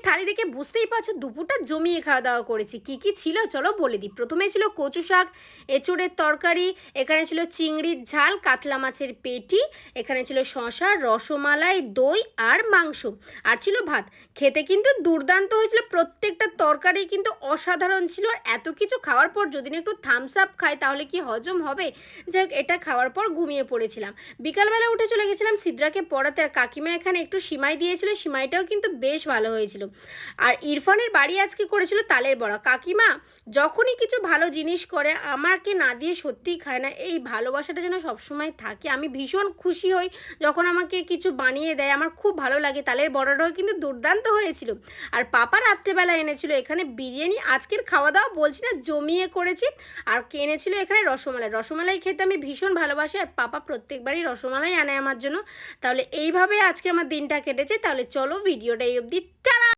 থালি দেখে বুঝতেই পারছো দুপুরটা জমিয়ে খাওয়া দাওয়া করেছি। কি কি ছিল চলো বলে দিই। প্রথমে ছিল কচু শাক, এঁচোড়ের তরকারি, এখানে ছিল চিংড়ির ঝাল, কাতলা মাছের পেটি, এখানে ছিল শশা, রসমালাই, দই আর মাংস, আর ছিল ভাত। খেতে কিন্তু দুর্দান্ত হয়েছিল, প্রত্যেকটা তরকারি কিন্তু অসাধারণ ছিল। আর এত কিছু খাওয়ার পর যদি না একটু থামস আপ খাই তাহলে কি হজম হবে? যাই হোক, এটা খাওয়ার পর ঘুমিয়ে পড়েছিলাম। বিকালবেলা উঠে চলে গেছিলাম সিদ্রাকে পড়াতে, আর কাকিমা এখানে একটু সিমাই দিয়েছিল, সিমাইটাও কিন্তু বেশ ভালো হয়েছিল। আর ইরফানের বাড়ি আজকে করেছিল তালের বড়া। কাকিমা যখনই কিছু ভালো জিনিস করে আমাকে না দিয়ে সত্যিই খায় না, এই ভালোবাসাটা যেন সবসময় থাকে। আমি ভীষণ খুশি হই যখন আমাকে কিছু বানিয়ে দেয়, আমার খুব ভালো লাগে। তালের বড়াটাও কিন্তু দুর্দান্ত হয়েছিল। আর পাপা রাত্রেবেলা এনেছিল এখানে বিরিয়ানি। আজকের খাওয়া দাওয়া বলছি না জমিয়ে করেছি। আর এনেছিল এখানে রসমালাই। রসমালাই খেতে আমি ভীষণ ভালোবাসি, আর পাপা প্রত্যেকবারই রসমালাই আনে আমার জন্য। তাহলে এইভাবে আজকে আমার দিনটা কেটেছে। তাহলে চলো ভিডিওটা এই অবধি, টাটা।